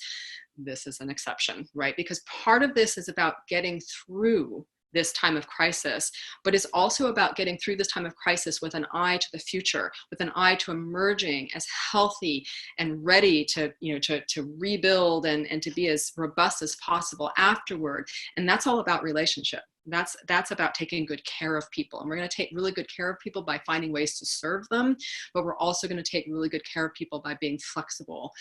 S2: This is an exception, right? Because part of this is about getting through this time of crisis, but it's also about getting through this time of crisis with an eye to the future, with an eye to emerging as healthy and ready to rebuild and to be as robust as possible afterward. And that's all about relationship. That's about taking good care of people. And we're going to take really good care of people by finding ways to serve them, but we're also going to take really good care of people by being flexible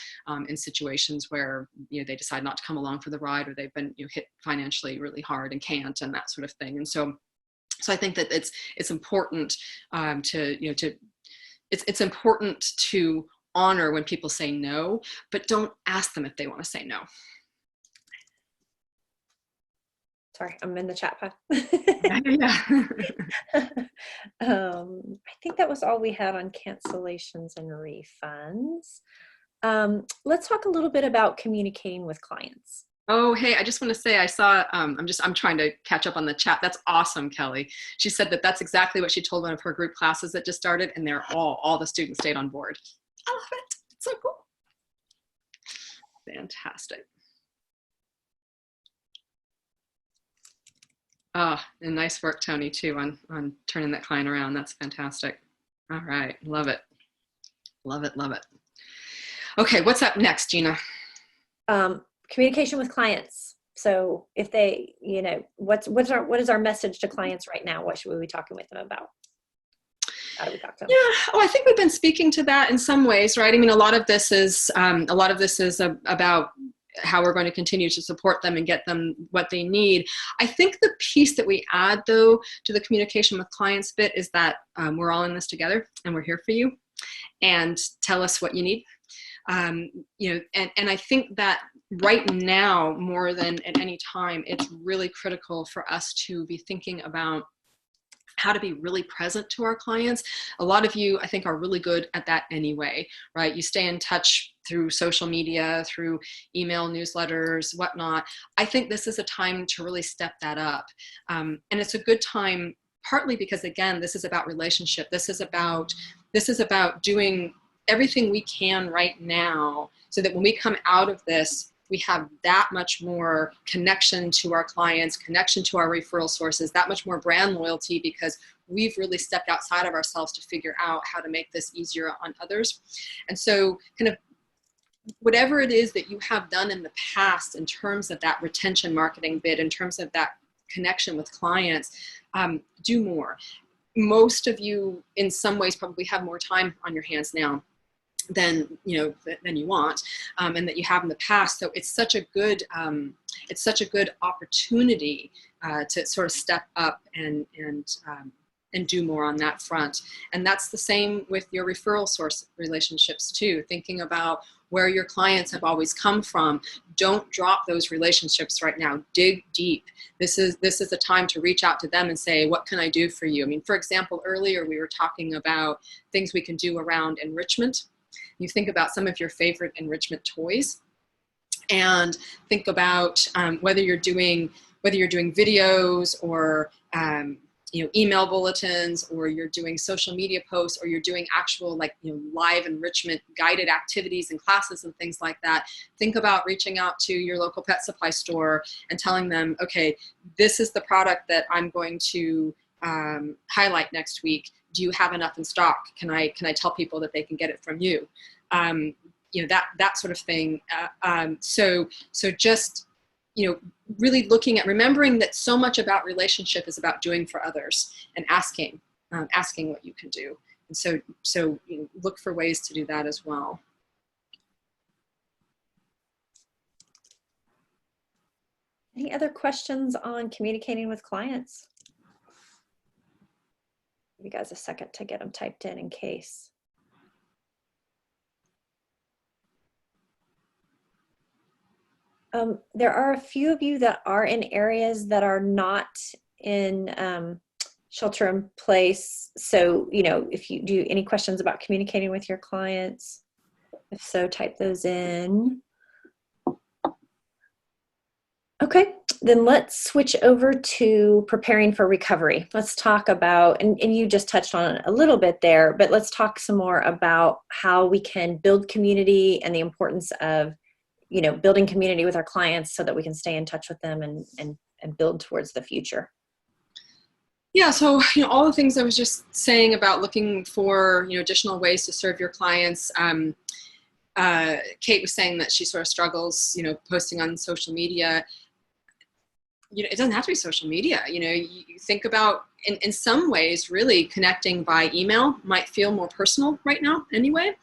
S2: in situations where they decide not to come along for the ride, or they've been hit financially really hard and can't, and that sort of thing. And so I think that it's important it's important to honor when people say no, but don't ask them if they want to say no.
S1: Sorry, I'm in the chat pad. I think that was all we had on cancellations and refunds. Let's talk a little bit about communicating with clients.
S2: Oh, hey, I just want to say I saw, I'm trying to catch up on the chat. That's awesome, Kelly. She said that's exactly what she told one of her group classes that just started, and all the students stayed on board. I love it. It's so cool. Fantastic. Oh, and nice work, Tony, too, on turning that client around. That's fantastic. All right, love it. Love it, love it. Okay, what's up next, Gina?
S1: Communication with clients. So if they, what is our message to clients right now? What should we be talking with them about? How do we talk to them?
S2: Yeah. Oh, I think we've been speaking to that in some ways, right? I mean, a lot of this is about how we're going to continue to support them and get them what they need. I think the piece that we add, though, to the communication with clients bit is that we're all in this together and we're here for you, and tell us what you need. And I think that right now, more than at any time, it's really critical for us to be thinking about how to be really present to our clients. A lot of you, I think, are really good at that anyway, right? You stay in touch through social media, through email newsletters, whatnot. I think this is a time to really step that up. And it's a good time, partly because, again, this is about relationship. This is about doing everything we can right now so that when we come out of this, we have that much more connection to our clients, connection to our referral sources, that much more brand loyalty, because we've really stepped outside of ourselves to figure out how to make this easier on others. And so kind of whatever it is that you have done in the past in terms of that retention marketing bit, in terms of that connection with clients, do more. Most of you in some ways probably have more time on your hands now than you want, and that you have in the past. So it's such a good opportunity to sort of step up and do more on that front. And that's the same with your referral source relationships too. Thinking about where your clients have always come from. Don't drop those relationships right now. Dig deep. This is a time to reach out to them and say, what can I do for you? I mean, for example, earlier we were talking about things we can do around enrichment. You think about some of your favorite enrichment toys, and think about whether you're doing videos or email bulletins, or you're doing social media posts, or you're doing actual live enrichment guided activities and classes and things like that. Think about reaching out to your local pet supply store and telling them, okay, this is the product that I'm going to highlight next week. Do you have enough in stock? Can I tell people that they can get it from you? That sort of thing. So just really looking at, remembering that so much about relationship is about doing for others and asking what you can do. And so look for ways to do that as well.
S1: Any other questions on communicating with clients? Give you guys a second to get them typed in case. There are a few of you that are in areas that are not in shelter in place. So, if you do any questions about communicating with your clients, if so, type those in. Okay, then let's switch over to preparing for recovery. Let's talk about, and you just touched on it a little bit there, but let's talk some more about how we can build community and the importance of, building community with our clients so that we can stay in touch with them and build towards the future.
S2: Yeah, so all the things I was just saying about looking for additional ways to serve your clients. Kate was saying that she sort of struggles, posting on social media. It doesn't have to be social media. You think about, in some ways, really connecting by email might feel more personal right now anyway.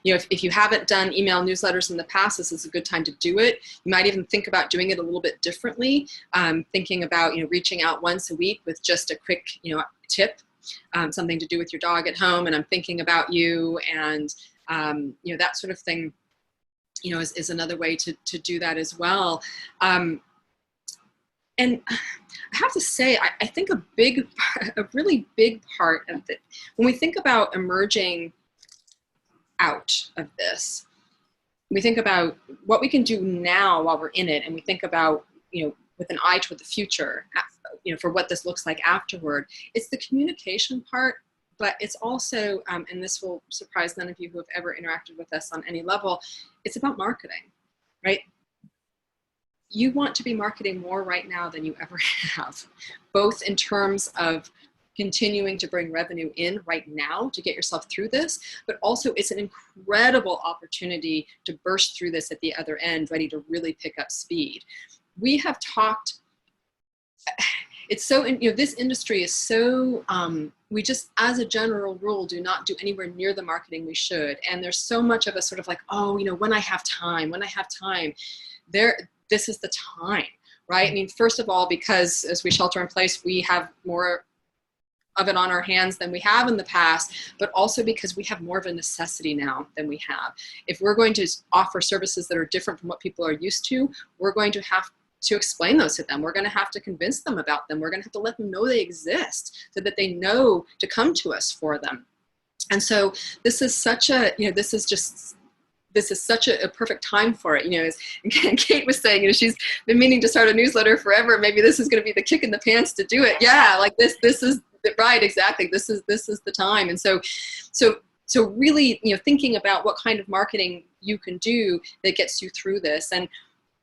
S2: If you haven't done email newsletters in the past, this is a good time to do it. You might even think about doing it a little bit differently, thinking about, reaching out once a week with just a quick, tip, something to do with your dog at home, and I'm thinking about you, and, that sort of thing, is another way to do that as well. And I have to say, I think a really big part of it, when we think about emerging out of this, we think about what we can do now while we're in it, and we think about, with an eye toward the future, for what this looks like afterward. It's the communication part, but it's also, and this will surprise none of you who have ever interacted with us on any level, it's about marketing, right? You want to be marketing more right now than you ever have, both in terms of continuing to bring revenue in right now to get yourself through this, but also it's an incredible opportunity to burst through this at the other end, ready to really pick up speed. We have talked, it's so, this industry is so, we just, as a general rule, do not do anywhere near the marketing we should. And there's so much of a sort of like, oh, when I have time, this is the time, right? I mean, first of all, because as we shelter in place, we have more of it on our hands than we have in the past, but also because we have more of a necessity now than we have. If we're going to offer services that are different from what people are used to, we're going to have to explain those to them. We're going to have to convince them about them. We're going to have to let them know they exist so that they know to come to us for them. And so this is such a, this is such a perfect time for it. As Kate was saying, she's been meaning to start a newsletter forever. Maybe this is going to be the kick in the pants to do it. Yeah, like this is right, exactly. This is the time. And so really, thinking about what kind of marketing you can do that gets you through this. And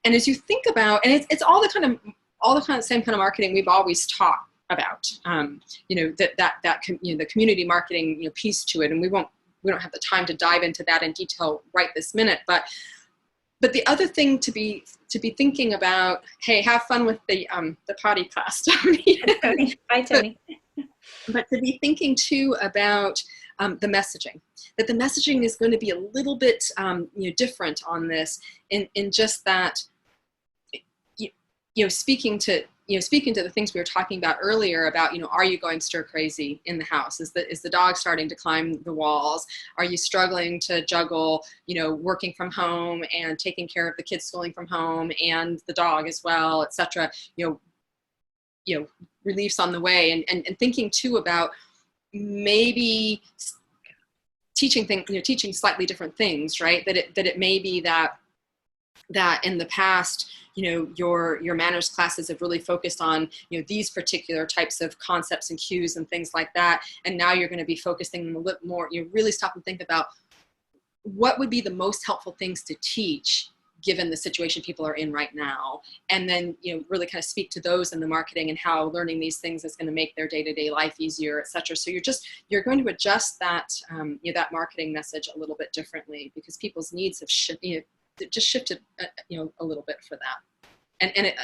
S2: as you think about, and it's all the same kind of marketing we've always taught about, the community marketing, piece to it. And we don't have the time to dive into that in detail right this minute, but the other thing to be thinking about, hey, have fun with the potty class, Tony.
S1: Bye, Tony.
S2: But to be thinking too about the messaging, that the messaging is going to be a little bit different on this, in just that, speaking to the things we were talking about earlier about, are you going stir crazy in the house? Is the dog starting to climb the walls? Are you struggling to juggle, working from home and taking care of the kids schooling from home and the dog as well, et cetera? Reliefs on the way, and thinking too about maybe teaching slightly different things, right? That it may be that in the past, your manners classes have really focused on, these particular types of concepts and cues and things like that. And now you're going to be focusing a little more, really stop and think about what would be the most helpful things to teach given the situation people are in right now. And then, really kind of speak to those in the marketing and how learning these things is going to make their day-to-day life easier, et cetera. So you're going to adjust that, that marketing message a little bit differently because people's needs have shifted, a little bit for that.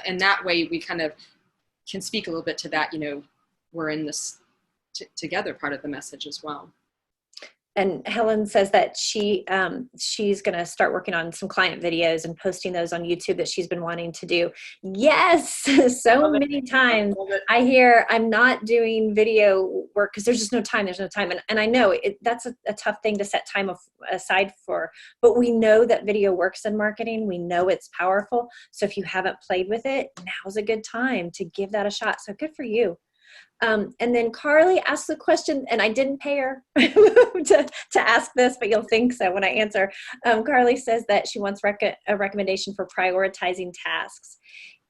S2: And that way we kind of can speak a little bit to that, we're in this together part of the message as well.
S1: And Helen says that she's going to start working on some client videos and posting those on YouTube that she's been wanting to do. Yes, so many times I hear I'm not doing video work because there's just no time. There's no time. And I know that's a tough thing to set time aside for, but we know that video works in marketing. We know it's powerful. So if you haven't played with it, now's a good time to give that a shot. So good for you. And then Carly asked the question, and I didn't pay her to ask this, but you'll think so when I answer. Carly says that she wants a recommendation for prioritizing tasks.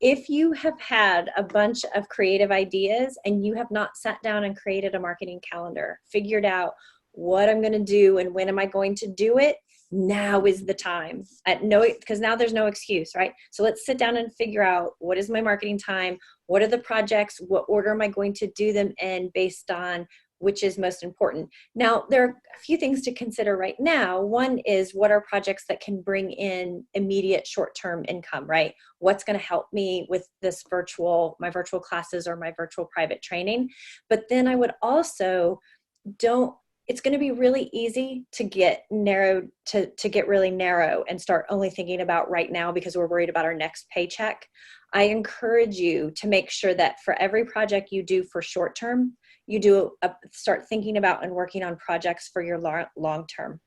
S1: If you have had a bunch of creative ideas and you have not sat down and created a marketing calendar, figured out what I'm going to do and when am I going to do it, now is the time. Because now there's no excuse, right? So let's sit down and figure out what is my marketing time, what are the projects, what order am I going to do them in based on which is most important. Now, there are a few things to consider right now. One is what are projects that can bring in immediate short-term income, right? What's going to help me with this my virtual classes or my virtual private training? But then I would also it's going to be really easy to get narrowed, to get really narrow and start only thinking about right now because we're worried about our next paycheck. I encourage you to make sure that for every project you do for short term, you start thinking about and working on projects for your long term,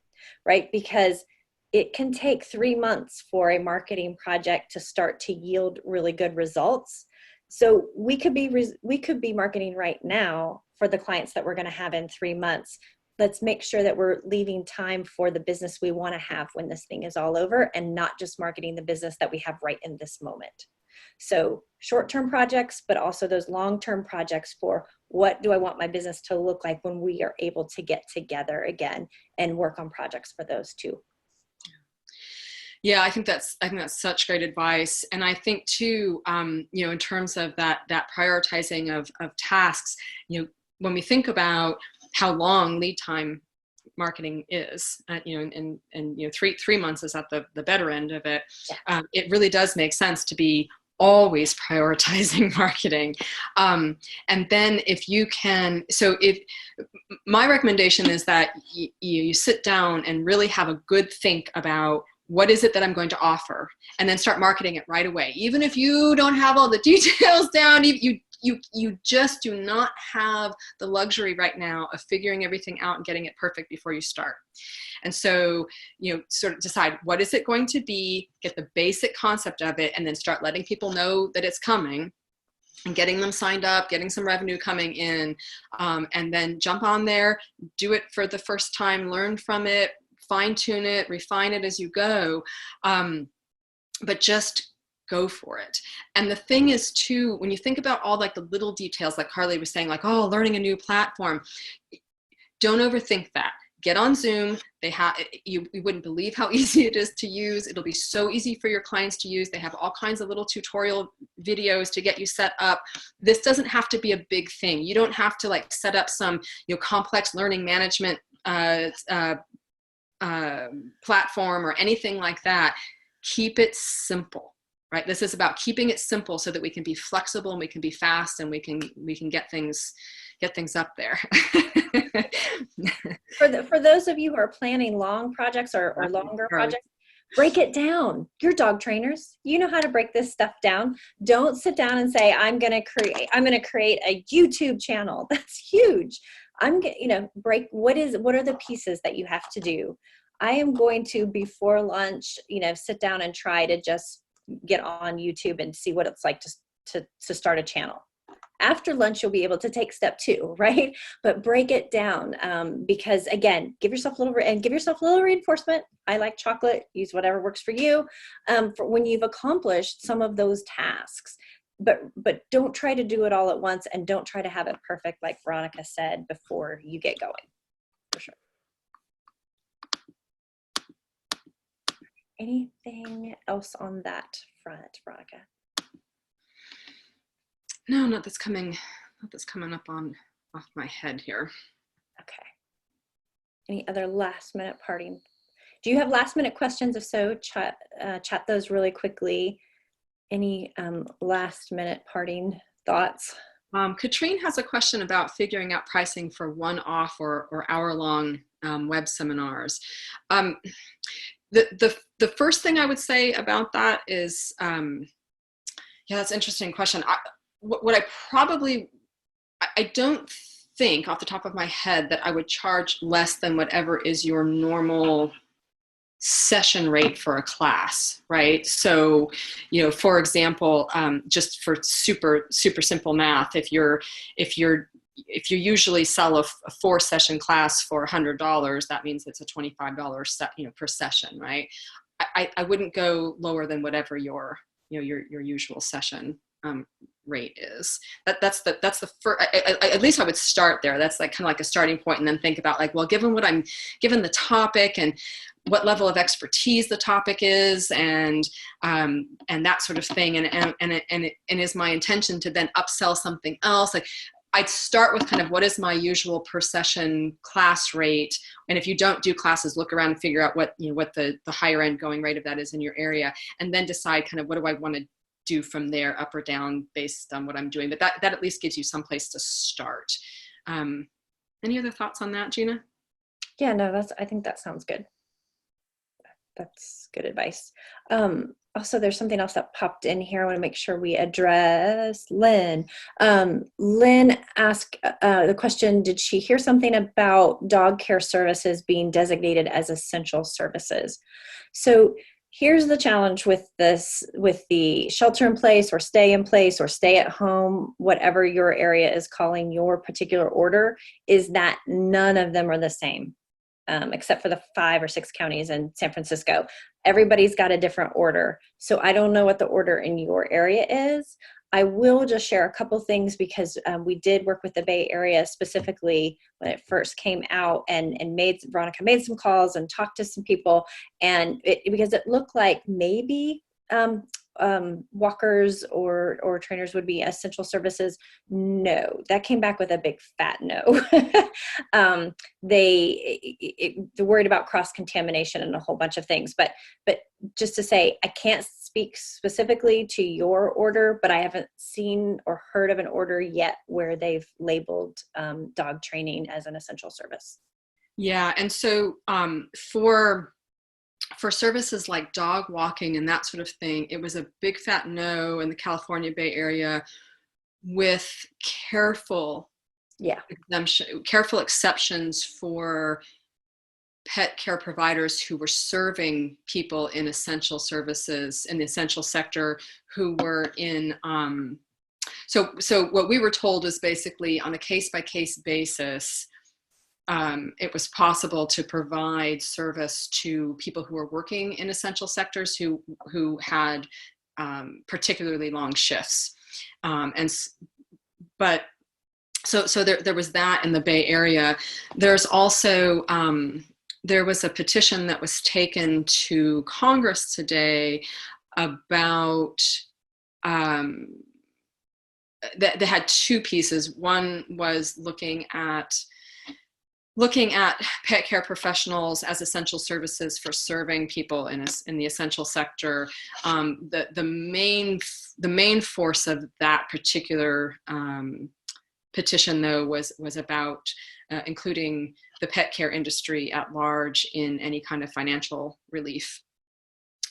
S1: right? Because it can take 3 months for a marketing project to start to yield really good results. So we could be marketing right now for the clients that we're going to have in 3 months. Let's make sure that we're leaving time for the business we want to have when this thing is all over and not just marketing the business that we have right in this moment. So short-term projects, but also those long-term projects for what do I want my business to look like when we are able to get together again and work on projects for those too.
S2: Yeah, I think that's such great advice. And I think too, in terms of that prioritizing of tasks, when we think about how long lead time marketing is, and 3 months is at the better end of it.
S1: Yeah.
S2: It really does make sense to be always prioritizing marketing. And then if you can, so if my recommendation is that you sit down and really have a good think about what is it that I'm going to offer, and then start marketing it right away. Even if you don't have all the details down, you just do not have the luxury right now of figuring everything out and getting it perfect before you start. And so, sort of decide what is it going to be, get the basic concept of it, and then start letting people know that it's coming and getting them signed up, getting some revenue coming in, and then jump on there, do it for the first time, learn from it, fine tune it, refine it as you go. But just go for it. And the thing is too, when you think about all like the little details, like Carly was saying, like, oh, learning a new platform, don't overthink that. Get on Zoom. You wouldn't believe how easy it is to use. It'll be so easy for your clients to use. They have all kinds of little tutorial videos to get you set up. This doesn't have to be a big thing. You don't have to like set up some complex learning management platform or anything like that. Keep it simple, right? This is about keeping it simple so that we can be flexible and we can be fast and we can get things up there.
S1: For those of you who are planning long projects or longer projects, break it down. You're dog trainers. You know how to break this stuff down. Don't sit down and say, I'm going to create a YouTube channel. That's huge. Break, what are the pieces that you have to do? I am going to, before lunch, sit down and try to just get on YouTube and see what it's like to start a channel. After lunch, you'll be able to take step 2, right? But break it down, because again, give yourself a little reinforcement. I like chocolate. Use whatever works for you. For when you've accomplished some of those tasks, but don't try to do it all at once, and don't try to have it perfect, like Veronica said, before you get going. For sure. Anything else on that front, Veronica?
S2: No, not that's coming up off my head here.
S1: Okay. Any other last minute parting? Do you have last minute questions? If so, chat those really quickly. Any last minute parting thoughts?
S2: Katrine has a question about figuring out pricing for one-off or hour-long web seminars. The first thing I would say about that is, that's an interesting question. I don't think off the top of my head that I would charge less than whatever is your normal session rate for a class, right? So, for example, just for super simple math, if you usually sell a 4-session class for $100, that means it's a $25 per session, right? I wouldn't go lower than whatever your usual session rate is. That's the first. At least I would start there. That's like kind of like a starting point, and then think about like, well, given the topic and what level of expertise the topic is, and that sort of thing, and is my intention to then upsell something else. Like, I'd start with kind of what is my usual per session class rate, and if you don't do classes, look around and figure out what the higher end going rate of that is in your area, and then decide kind of what do I want to do from there, up or down, based on what I'm doing. But that at least gives you some place to start. Any other thoughts on that, Gina?
S1: Yeah, no, I think that sounds good. That's good advice. Also, there's something else that popped in here. I want to make sure we address Lynn. Lynn asked the question, did she hear something about dog care services being designated as essential services? So here's the challenge with this, with the shelter in place or stay at home, whatever your area is calling your particular order, is that none of them are the same. Except for the 5 or 6 counties in San Francisco. Everybody's got a different order. So I don't know what the order in your area is. I will just share a couple things because we did work with the Bay Area specifically when it first came out, and Veronica made some calls and talked to some people, and because it looked like maybe walkers or trainers would be essential services. No, that came back with a big fat no. They're worried about cross-contamination and a whole bunch of things, but just to say, I can't speak specifically to your order, but I haven't seen or heard of an order yet where they've labeled dog training as an essential service.
S2: Yeah, and so for services like dog walking and that sort of thing, it was a big fat no in the California Bay Area, with careful careful exceptions for pet care providers who were serving people in essential services in the essential sector who were in so what we were told is basically on a case-by-case basis, it was possible to provide service to people who were working in essential sectors who had particularly long shifts, but so there was that in the Bay Area. There's also there was a petition that was taken to Congress today about that had two pieces. One was looking at pet care professionals as essential services for serving people in the essential sector. The main force of that particular petition, though, was about including the pet care industry at large in any kind of financial relief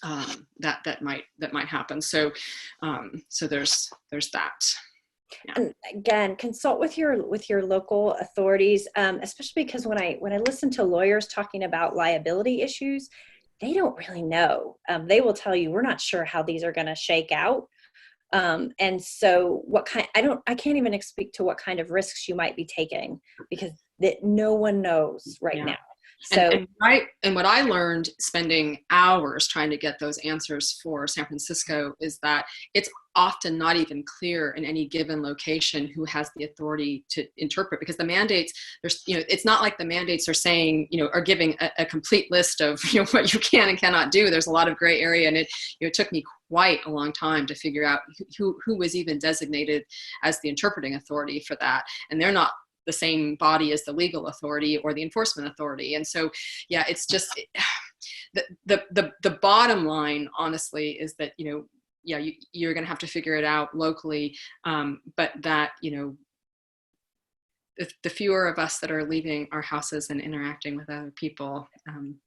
S2: that might happen. So there's that. Yeah.
S1: And again, consult with your local authorities, especially because when I listen to lawyers talking about liability issues, they don't really know. They will tell you, we're not sure how these are going to shake out. And so I can't even speak to what kind of risks you might be taking, because no one knows right now. So
S2: and what I learned spending hours trying to get those answers for San Francisco is that it's often not even clear in any given location who has the authority to interpret, because the mandates, it's not like the mandates are saying, are giving a complete list of what you can and cannot do. There's a lot of gray area, and it took me quite a long time to figure out who was even designated as the interpreting authority for that, and they're not the same body as the legal authority or the enforcement authority. And so, yeah, it's just the bottom line, honestly, is that you're going to have to figure it out locally, but that the fewer of us that are leaving our houses and interacting with other people,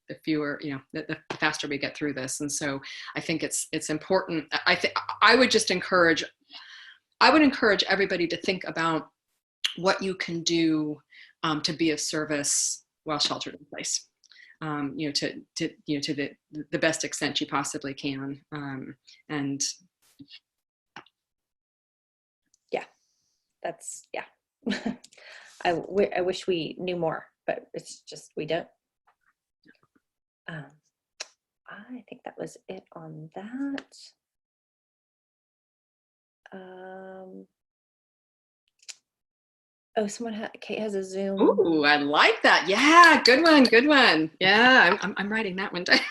S2: the fewer, the faster we get through this. And so I think it's important. I would encourage everybody to think about what you can do to be of service while sheltered in place, to the best extent you possibly can, and
S1: I wish we knew more, but it's just we don't. I think that was it on that. Oh, Kate has a Zoom.
S2: Ooh, I like that. Yeah, good one. Yeah, I'm writing that one down.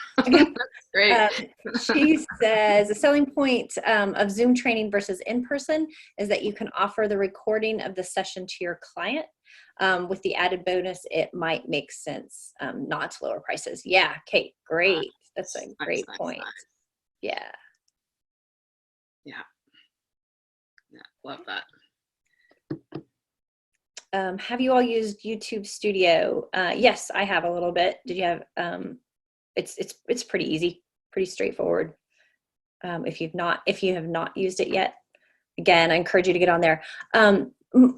S2: Great.
S1: She says the selling point of Zoom training versus in-person is that you can offer the recording of the session to your client. With the added bonus, it might make sense not to lower prices. Yeah, Kate, great. That's a great point. Nice. Yeah.
S2: Yeah, love that.
S1: Have you all used YouTube Studio? Yes, I have a little bit. Did you have? It's pretty easy, pretty straightforward. If you have not used it yet, again, I encourage you to get on there.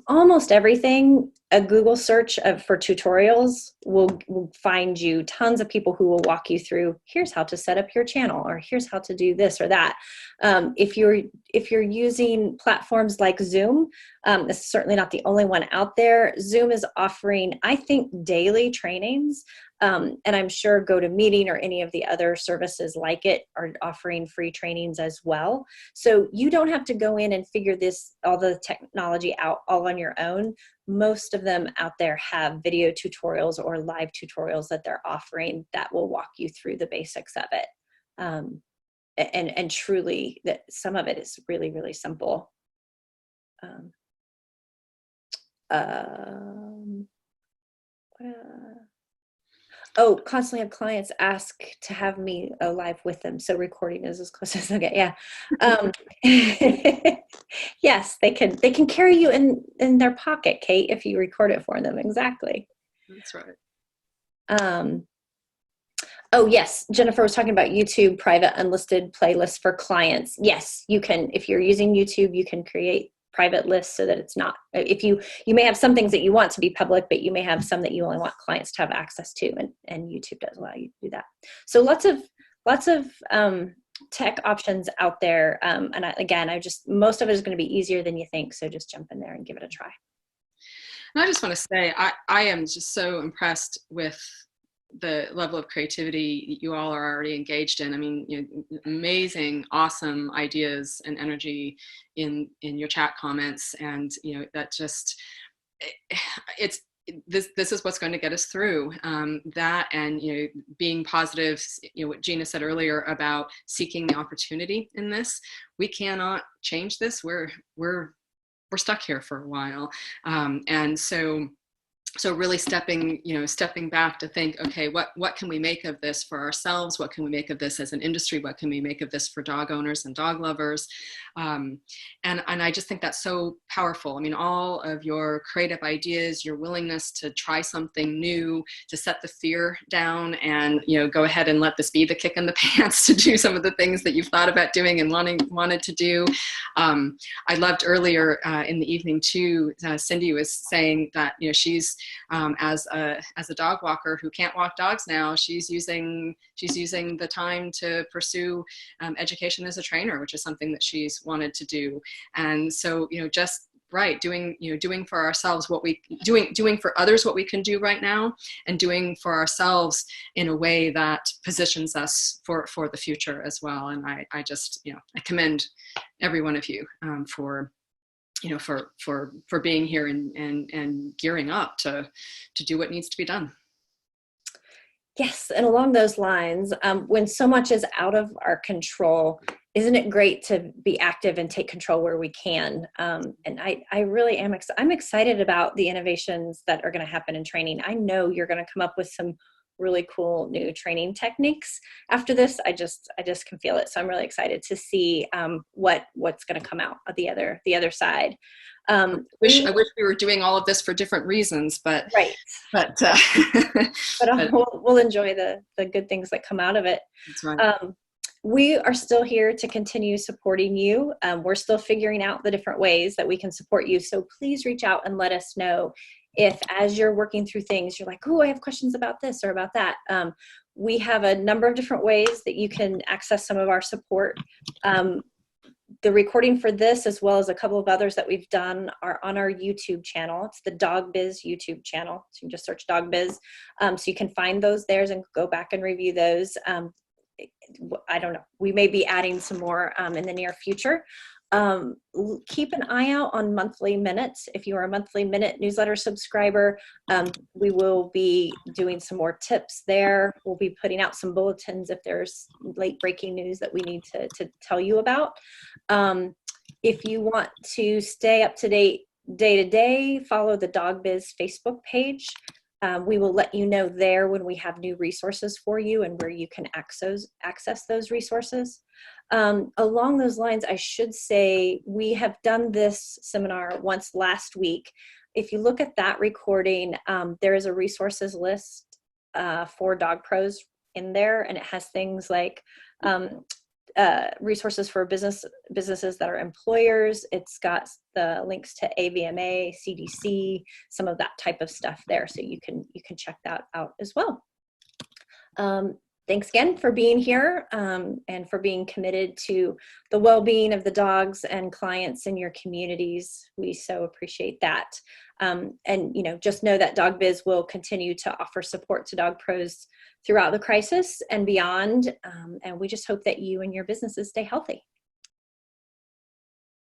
S1: Almost everything, a Google search for tutorials will find you tons of people who will walk you through, here's how to set up your channel, or here's how to do this or that. If you're using platforms like Zoom, this is certainly not the only one out there. Zoom is offering, I think, daily trainings. And I'm sure GoToMeeting or any of the other services like it are offering free trainings as well. So you don't have to go in and figure all the technology out all on your own. Most of them out there have video tutorials or live tutorials that they're offering that will walk you through the basics of it. And truly, that some of it is really, really simple. Oh, constantly have clients ask to have me live with them. So recording is as close as I get. Yeah. Um, yes, they can carry you in their pocket, Kate, if you record it for them. Exactly.
S2: That's right.
S1: Um, oh yes, Jennifer was talking about YouTube private unlisted playlists for clients. Yes, you can. If you're using YouTube, you can create private lists so that it's not, if you may have some things that you want to be public, but you may have some that you only want clients to have access to, and YouTube does allow you to do that. So lots of tech options out there. And again, most of it is going to be easier than you think. So just jump in there and give it a try.
S2: And I just want to say, I am just so impressed with the level of creativity you all are already engaged in. I mean, amazing, awesome ideas and energy in your chat comments, and that just it's this is what's going to get us through that. And being positive, what Gina said earlier about seeking the opportunity in this. We cannot change this. We're stuck here for a while, and so really stepping back to think, okay, what can we make of this for ourselves? What can we make of this as an industry? What can we make of this for dog owners and dog lovers? And I just think that's so powerful. I mean, all of your creative ideas, your willingness to try something new, to set the fear down and, go ahead and let this be the kick in the pants to do some of the things that you've thought about doing and wanted to do. I loved earlier in the evening too, Cindy was saying that, she's, as a dog walker who can't walk dogs now, she's using the time to pursue education as a trainer, which is something that she's wanted to do. And so, just right, doing for ourselves doing for others what we can do right now, and doing for ourselves in a way that positions us for the future as well. And I just, I commend every one of you for being here and gearing up to do what needs to be done.
S1: Yes, and along those lines, when so much is out of our control, isn't it great to be active and take control where we can? And I really am. I'm excited about the innovations that are going to happen in training. I know you're going to come up with some really cool new training techniques after this. I just can feel it. So I'm really excited to see what's going to come out of the other side.
S2: I wish we were doing all of this for different reasons, but
S1: right.
S2: But
S1: we'll enjoy the good things that come out of it.
S2: That's right.
S1: We are still here to continue supporting you. We're still figuring out the different ways that we can support you. So please reach out and let us know if, as you're working through things, you're like, oh, I have questions about this or about that. We have a number of different ways that you can access some of our support. The recording for this, as well as a couple of others that we've done, are on our YouTube channel. It's the Dog Biz YouTube channel. So you can just search Dog Biz. So you can find those there and go back and review those. I don't know. We may be adding some more in the near future. Keep an eye out on Monthly Minutes. If you are a Monthly Minute newsletter subscriber, we will be doing some more tips there. We'll be putting out some bulletins if there's late breaking news that we need to tell you about. If you want to stay up to date day to day, follow the Dog Biz Facebook page. We will let you know there when we have new resources for you and where you can access those resources. Along those lines, I should say we have done this seminar once last week. If you look at that recording, there is a resources list for dog pros in there, and it has things like resources for businesses that are employers. It's got the links to AVMA, CDC, some of that type of stuff there, so you can check that out as well. Thanks again for being here and for being committed to the well-being of the dogs and clients in your communities. We so appreciate that. And just know that Dog Biz will continue to offer support to dog pros throughout the crisis and beyond. And we just hope that you and your businesses stay healthy.